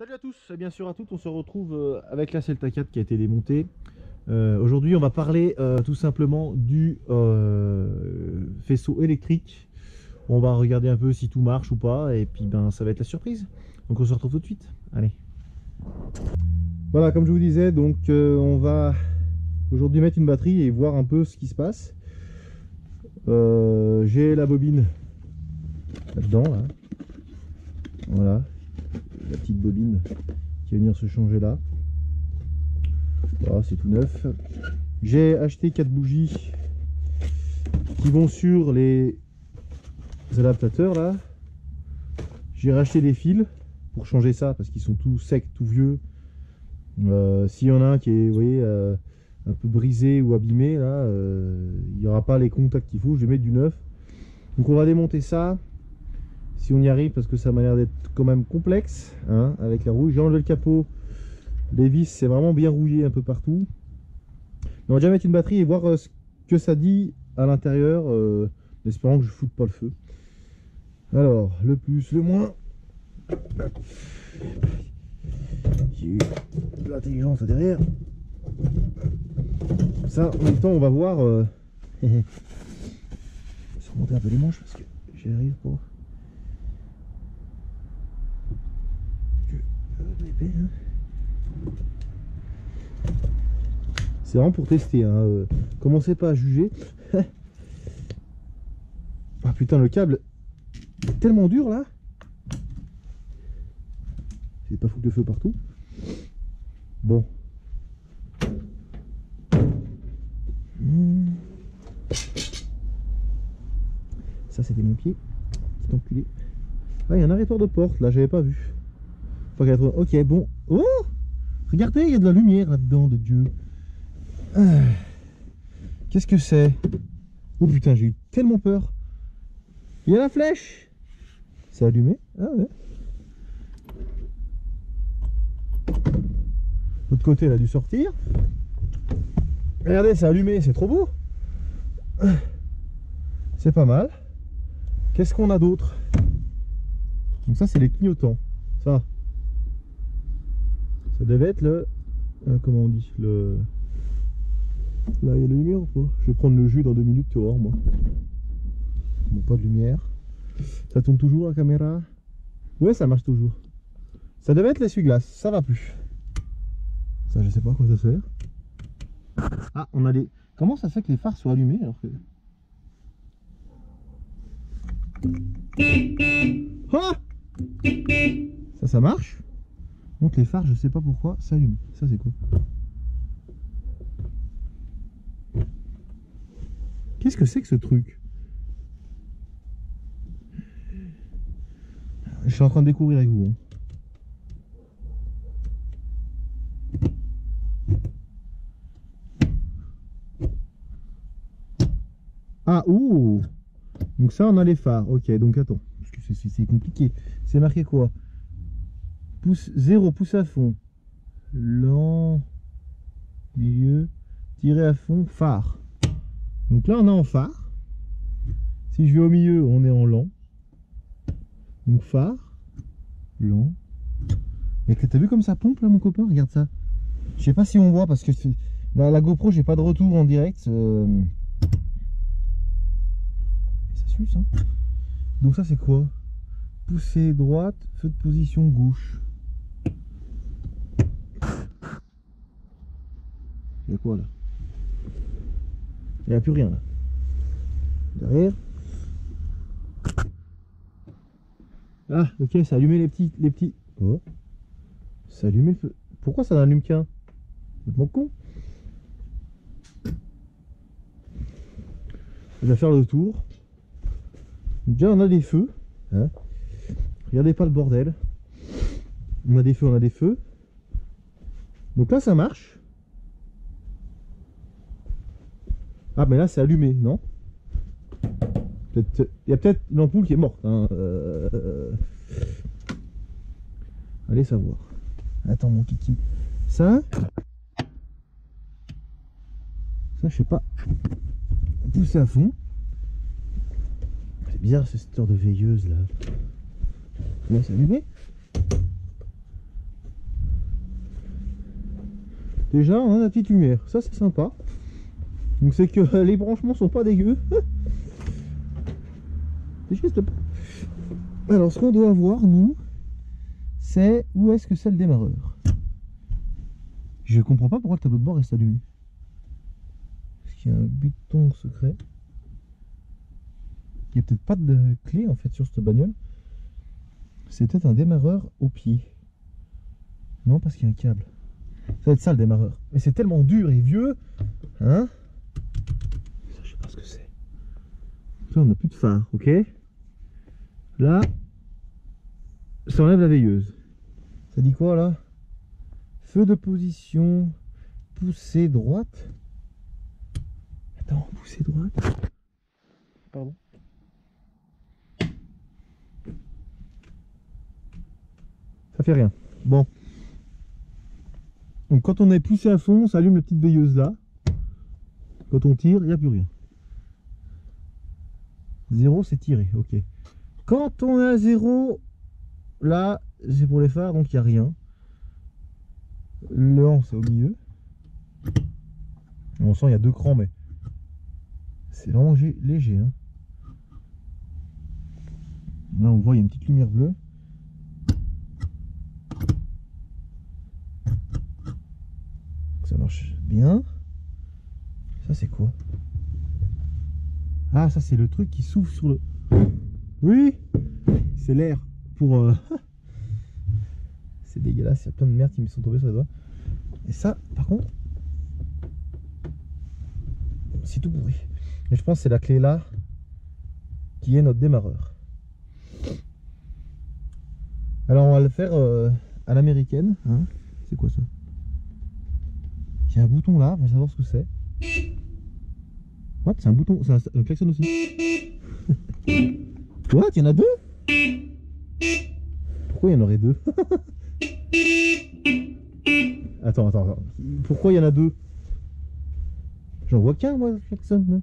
Salut à tous et bien sûr à toutes, on se retrouve avec la Celta 4 qui a été démontée. Aujourd'hui on va parler tout simplement du faisceau électrique. On va regarder un peu si tout marche ou pas et puis ben ça va être la surprise. Donc on se retrouve tout de suite. Allez. Voilà, comme je vous disais, donc on va aujourd'hui mettre une batterie et voir un peu ce qui se passe. J'ai la bobine là-dedans là. Voilà. La petite bobine qui va venir se changer là. Voilà, c'est tout neuf. J'ai acheté 4 bougies qui vont sur les adaptateurs là. J'ai racheté des fils pour changer ça parce qu'ils sont tout secs, tout vieux. S'il y en a un qui est, vous voyez, un peu brisé ou abîmé là, il n'y aura pas les contacts qu'il faut. Je vais mettre du neuf. Donc on va démonter ça. Si on y arrive, parce que ça m'a l'air d'être quand même complexe, hein, avec la rouille. J'ai enlevé le capot, les vis, c'est vraiment bien rouillé un peu partout. Mais on va déjà mettre une batterie et voir ce que ça dit à l'intérieur, en espérant que je ne foute pas le feu. Alors, le plus, le moins. J'ai eu de l'intelligence derrière. Ça, en même temps, on va voir. Je vais remonter un peu les manches parce que j'y arrive pas. C'est vraiment pour tester, hein. Commencez pas à juger. Ah putain, le câble est tellement dur là. C'est pas foutre le feu partout. Bon. Ça c'était mon pied. Petit enculé. Ah, il y a un arrêteur de porte là, j'avais pas vu. Ok, bon. Oh! Regardez, il y a de la lumière là-dedans, de Dieu. Qu'est-ce que c'est? Oh putain, j'ai eu tellement peur. Il y a la flèche. C'est allumé. Ah ouais. L'autre côté, elle a dû sortir. Regardez, c'est allumé, c'est trop beau. C'est pas mal. Qu'est-ce qu'on a d'autre? Donc ça, c'est les clignotants. Ça devait être le... comment on dit? Le... Là, il y a la lumière ou pas? Je vais prendre le jus dans 2 minutes, tu vas voir, moi. Bon, pas de lumière. Ça tourne toujours la caméra? Ouais, ça marche toujours. Ça devait être l'essuie-glace, ça va plus. Ça, je sais pas à quoi ça sert. Ah, on a les... Comment ça fait que les phares soient allumés alors que... Ah! Ça marche. Donc les phares, je sais pas pourquoi, s'allument. Ça c'est quoi? Qu'est-ce que c'est que ce truc? Je suis en train de découvrir avec vous. Ah, ouh! Donc ça, on a les phares. Ok, donc attends. Parce que c'est compliqué. C'est marqué quoi? Pouce 0, pouce à fond. Lent. Milieu. Tirer à fond. Phare. Donc là, on est en phare. Si je vais au milieu, on est en lent. Donc phare. Lent. Et t'as vu comme ça pompe là, mon copain? Regarde ça. Je sais pas si on voit parce que la GoPro, j'ai pas de retour en direct. Ça suce, hein. Donc ça, c'est quoi? Poussée droite, feu de position gauche. Il y a quoi là? Il n'y a plus rien là. Derrière. Ah, ok, ça a allumé les petits. Oh. Ça a allumé le feu. Pourquoi ça n'allume qu'un? C'est mon con. Je vais faire le tour. Déjà, on a des feux. Hein. Regardez pas le bordel. On a des feux, on a des feux. Donc là, ça marche. Ah, mais là, c'est allumé, non? Il y a peut-être une ampoule qui est morte. Hein. Allez savoir. Attends, mon kiki. Ça, je sais pas. Pousser à fond. C'est bizarre cette histoire de veilleuse là. Là, c'est allumé. Déjà, on a la petite lumière. Ça, c'est sympa. Donc, c'est que les branchements sont pas dégueux. C'est juste pas. Alors, ce qu'on doit voir, nous, c'est où est-ce que c'est le démarreur. Je comprends pas pourquoi le tableau de bord reste allumé. Est-ce qu'il y a un bouton secret? Il n'y a peut-être pas de clé en fait sur cette bagnole. C'est peut-être un démarreur au pied. Non, parce qu'il y a un câble. Ça va être ça le démarreur. Mais c'est tellement dur et vieux. Hein? Ça, je sais pas ce que c'est. Là, on n'a plus de phare, ok? Là, ça enlève la veilleuse. Ça dit quoi là? Feu de position, poussée droite. Attends, poussée droite. Pardon. Ça fait rien. Bon. Donc quand on est poussé à fond, ça allume la petite veilleuse là. Quand on tire, il n'y a plus rien. 0 c'est tiré, ok. Quand on est à 0, là, c'est pour les phares, donc il n'y a rien. Le han c'est au milieu. On sent il y a 2 crans, mais c'est vraiment léger. Hein. Là on voit il y a une petite lumière bleue. Ça marche bien. Ça c'est quoi? Ah, ça c'est le truc qui souffle sur le... Oui, c'est l'air pour... C'est dégueulasse, il y a plein de merde qui me sont tombées sur les doigts. Et ça, par contre, c'est tout pourri. Mais je pense que c'est la clé là qui est notre démarreur. Alors on va le faire à l'américaine. Hein. C'est quoi ça? Il y a un bouton là, on va savoir ce que c'est. What? C'est un bouton, c'est un klaxon aussi. What? Il y en a 2? Pourquoi il y en aurait 2? Attends. Pourquoi il y en a 2? J'en vois qu'un, moi, le klaxon.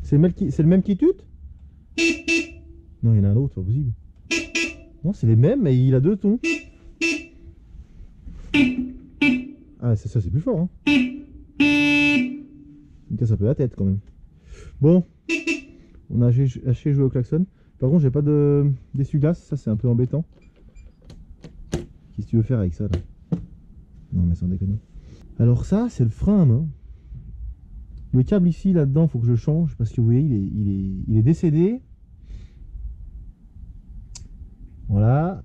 C'est le même qui tute? Non, il y en a un autre, c'est pas possible. Non, c'est les mêmes, mais il a 2 tons. Ah, c'est ça, c'est plus fort. Hein. Il me casse un peu la tête quand même. Bon, on a acheté jouer au klaxon. Par contre, j'ai pas d'essuie-glace, ça c'est un peu embêtant. Qu'est-ce que tu veux faire avec ça là? Non, mais sans déconner. Alors, ça, c'est le frein à main. Le câble ici, là-dedans, faut que je change parce que vous voyez, il est décédé. Voilà.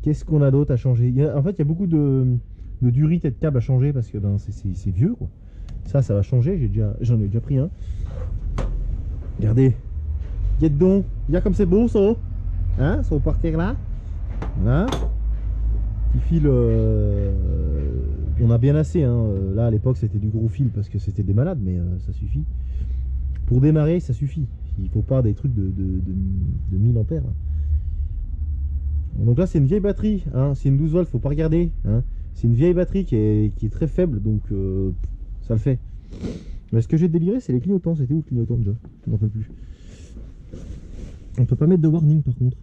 Qu'est-ce qu'on a d'autre à changer? En fait, il y a beaucoup de durite et de câbles à changer parce que ben, c'est vieux quoi. Ça va changer. J'en ai déjà pris un. Regardez. Guette donc. Regarde comme c'est beau ça. Hein, ça va partir là. Voilà. Petit fil. On a bien assez. Hein. Là à l'époque c'était du gros fil parce que c'était des malades, mais ça suffit. Pour démarrer, ça suffit. Il faut pas des trucs de 1000 ampères. Hein. Donc là c'est une vieille batterie, hein. C'est une 12 volts, faut pas regarder. Hein. C'est une vieille batterie qui est très faible, donc ça le fait. Mais ce que j'ai déliré, c'est les clignotants. C'était où le clignotant déjà? Je m'en rappelle plus. On peut pas mettre de warning par contre.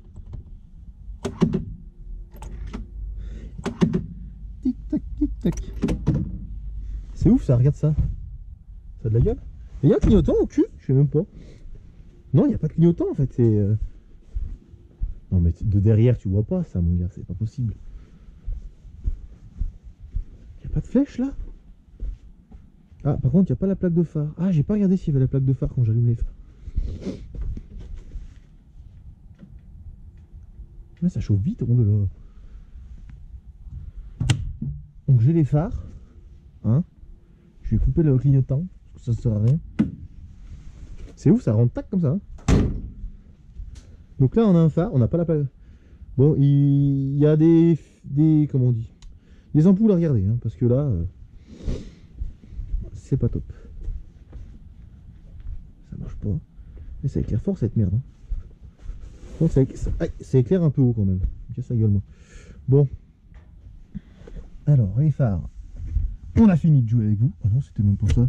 Tic tac, tic tac. C'est ouf ça, regarde ça. Ça a de la gueule. Il y a un clignotant au cul? Je sais même pas. Non, il n'y a pas de clignotant en fait. C'est. Non mais de derrière tu vois pas ça mon gars, c'est pas possible. Y a pas de flèche là? Ah par contre y a pas la plaque de phare. Ah j'ai pas regardé s'il y avait la plaque de phare quand j'allume les phares. Là ça chauffe vite, on là. Donc j'ai les phares. Hein. Je vais couper le clignotant, parce que ça sert à rien. C'est ouf, ça rentre tac comme ça. Hein. Donc là on a un phare, on n'a pas la plaque. Bon, il y a des comment on dit, des ampoules à regarder, hein, parce que là, c'est pas top. Ça marche pas. Et ça éclaire fort cette merde. Hein. Donc ça éclaire un peu haut quand même. Casse la gueule moi. Bon. Alors les phares. On a fini de jouer avec vous. Ah non, c'était même pas ça.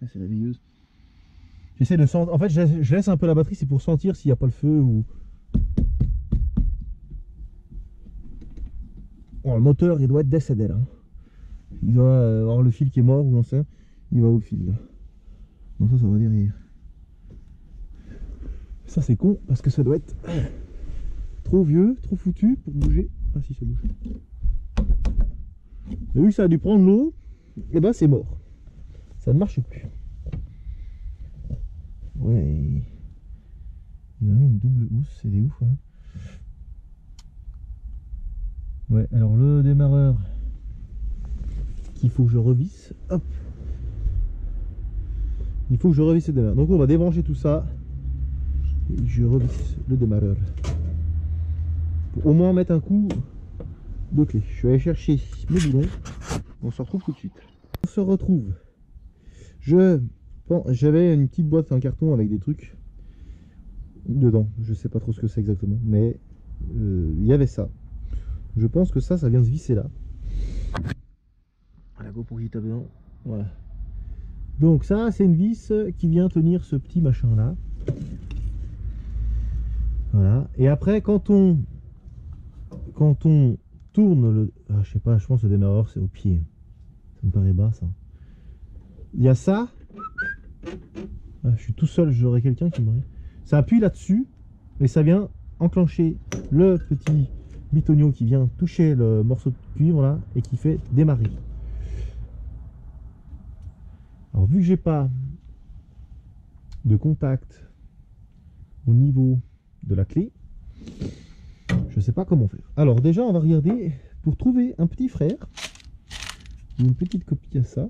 Là, c'est la veilleuse. J'essaie de sentir. En fait, je laisse un peu la batterie, c'est pour sentir s'il n'y a pas le feu ou. Bon, le moteur il doit être décédé là. Il doit avoir le fil qui est mort ou non sait. Il va où le fil là? Non, ça va derrière. Ça c'est con parce que ça doit être trop vieux, trop foutu pour bouger. Ah si, ça bouge. Et vu que ça a dû prendre l'eau, et ben c'est mort. Ça ne marche plus. Ouais. Il a mis une double housse, c'est des ouf. Hein. Ouais, alors le démarreur qu'il faut que je revisse. Hop. Il faut que je revisse le démarreur. Donc on va débrancher tout ça. Et je revisse le démarreur. Pour au moins mettre un coup de clé. Je vais aller chercher mes boulons. On se retrouve tout de suite. On se retrouve. J'avais une petite boîte en carton avec des trucs dedans. Je sais pas trop ce que c'est exactement. Mais il y avait ça. Je pense que ça vient se visser là. La GoPro qui tape dedans. Voilà. Donc ça, c'est une vis qui vient tenir ce petit machin là. Voilà. Et après, quand on tourne le... Ah, je sais pas, je pense que le démarreur c'est au pied. Ça me paraît bas ça. Il y a ça. Ah, je suis tout seul, j'aurais quelqu'un qui me... Ça appuie là-dessus et ça vient enclencher le petit bitonio qui vient toucher le morceau de cuivre là et qui fait démarrer. Alors vu que j'ai pas de contact au niveau de la clé, je sais pas comment faire. Alors déjà on va regarder pour trouver un petit frère ou une petite copie à ça.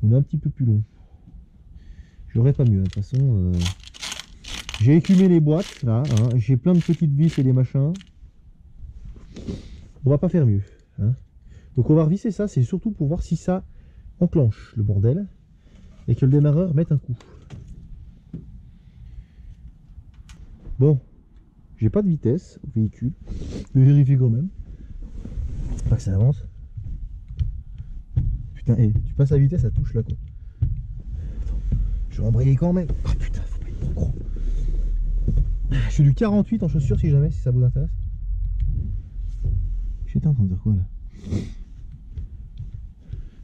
On est un petit peu plus long. J'aurais pas mieux, de toute façon. J'ai écumé les boîtes là, hein. J'ai plein de petites vis et des machins. On va pas faire mieux. Hein. Donc on va revisser ça, c'est surtout pour voir si ça enclenche le bordel et que le démarreur mette un coup. Bon, j'ai pas de vitesse au véhicule. Je vais vérifier quand même. Pas que ça avance. Putain, hey, tu passes à vitesse, ça touche là quoi. Attends, je vais embrayer quand même. Oh putain, faut pas être trop gros. Je suis du 48 en chaussures si jamais, si ça vous intéresse. J'étais en train de dire quoi là?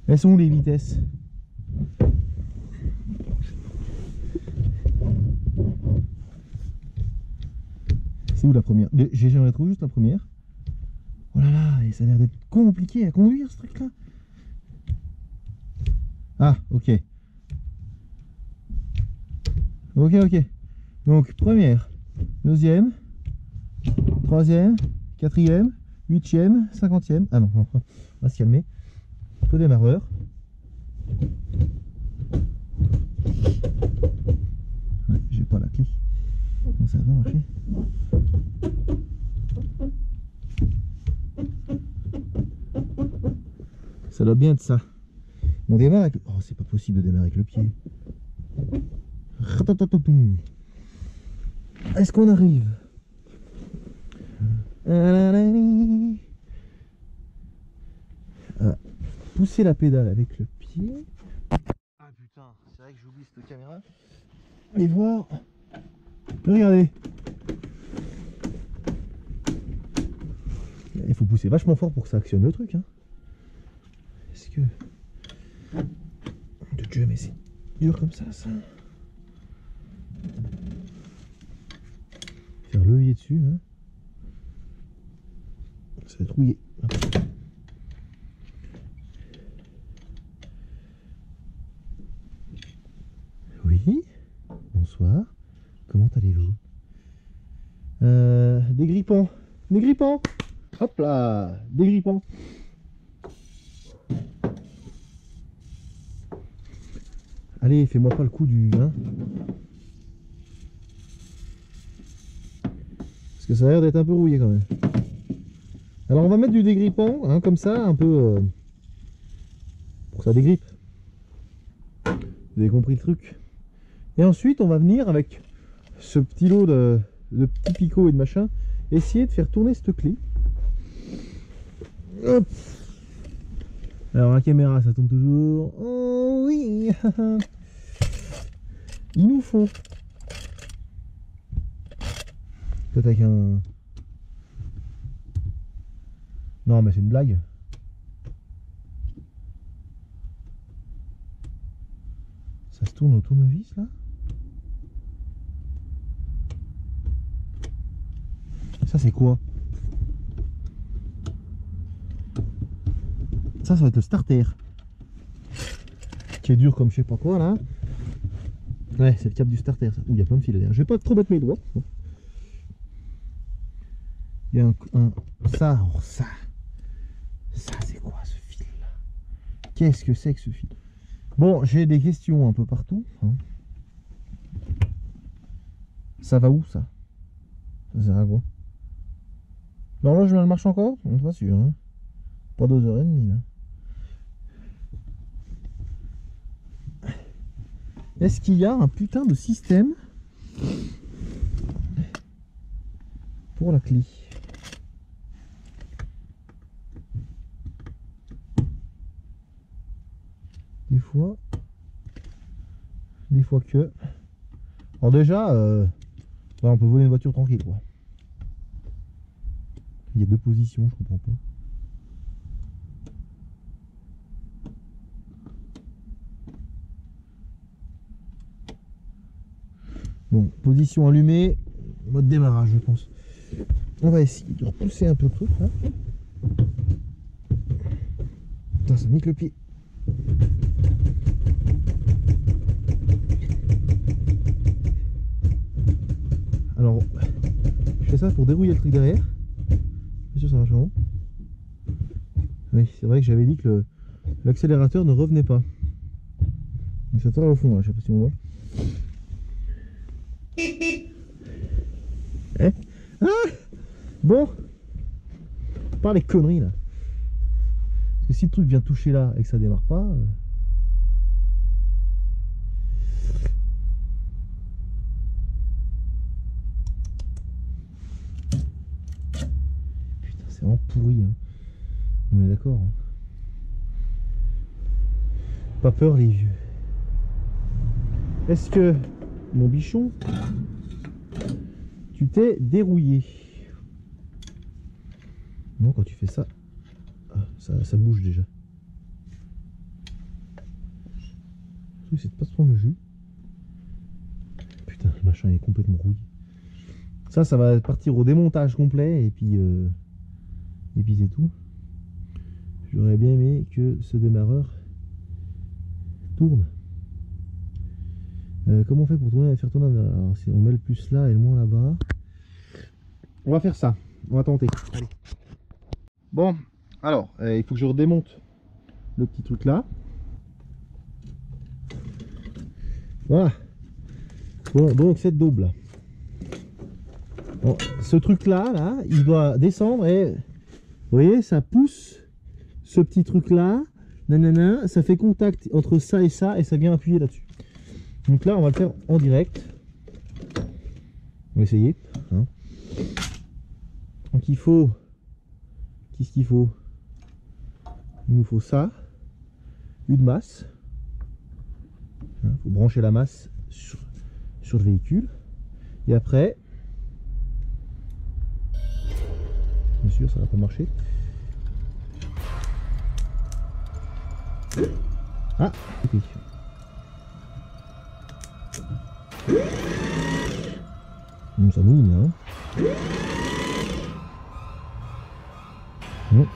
Elles sont où les vitesses? C'est où la première? J'aimerais trouver juste la première. Oh là là, et ça a l'air d'être compliqué à conduire ce truc là. Ah, ok. Ok. Donc première, deuxième, troisième, quatrième, huitième, cinquantième. Ah non, on va se calmer. Le démarreur. Ouais, j'ai pas la clé. Donc ça va marcher. Ça doit bien être ça. On démarre avec... Oh, c'est pas possible de démarrer avec le pied. Est-ce qu'on arrive? Pousser la pédale avec le pied. Ah putain, c'est vrai que j'oublie cette caméra. Et voir. Regardez. Il faut pousser vachement fort pour que ça actionne le truc. Hein. Est-ce que... De Dieu, mais c'est dur comme ça. Faire levier dessus. Hein. Ça va être rouillé. Oui, bonsoir. Comment allez-vous? Des grippants. Hop là, des grippants. Allez, fais-moi pas le coup du... Hein, parce que ça a l'air d'être un peu rouillé quand même. Alors on va mettre du dégrippant, hein, comme ça, un peu... pour que ça dégrippe. Vous avez compris le truc. Et ensuite, on va venir avec ce petit lot de petits picots et de machin, essayer de faire tourner cette clé. Hop. Alors la caméra, ça tourne toujours. Oh oui. Il nous faut peut-être avec un... Non, mais c'est une blague. Ça se tourne au tournevis là. Ça c'est quoi? Ça va être le starter. Qui est dur comme je sais pas quoi là. Ouais, c'est le câble du starter. Ça. Ouh, il y a plein de fils derrière. Je vais pas trop mettre mes doigts. Il y a ça, oh, ça c'est quoi ce fil là? Qu'est-ce que c'est que ce fil? Bon, j'ai des questions un peu partout. Hein. Ça va où ça? Ça sert à quoi? L'horloge elle marche encore? On n'est pas sûr. Hein. Pas 2h30 là. Est-ce qu'il y a un putain de système pour la clé? Des fois que. Alors déjà, on peut voler une voiture tranquille quoi. Il y a deux positions, je comprends pas. Bon, position allumée, mode démarrage je pense. On va essayer de repousser un peu le truc là. Putain, ça nique le pied. Alors, je fais ça pour dérouiller le truc derrière. Bien sûr, ça marche vraiment. Oui, c'est vrai que j'avais dit que l'accélérateur ne revenait pas. Mais ça tourne au fond là, je sais pas si on voit. Eh ah bon, pas les conneries là. Parce que si le truc vient toucher là et que ça démarre pas. Putain, c'est vraiment pourri. Hein. On est d'accord. Hein. Pas peur les vieux. Est-ce que mon bichon, tu t'es dérouillé? Non, quand tu fais ça, ça bouge déjà. Le truc c'est de pas se prendre le jus. Putain, le machin est complètement rouillé. Ça va partir au démontage complet et puis c'est tout. J'aurais bien aimé que ce démarreur tourne. Comment on fait pour faire tourner? Alors, si on met le plus là et le moins là-bas. On va faire ça. On va tenter. Allez. Bon, alors, il faut que je redémonte le petit truc là. Voilà. Bon, donc cette daube là. Bon, ce truc là, il doit descendre et vous voyez, ça pousse ce petit truc là. Nanana, ça fait contact entre ça et ça vient appuyer là-dessus. Donc là, on va le faire en direct. On va essayer. Hein. Donc il faut... Qu'est-ce qu'il faut? Il nous faut ça. Une masse. Il faut brancher la masse sur le véhicule. Et après... Bien sûr, ça va pas marcher. Ah, ok. Ça mouline hein.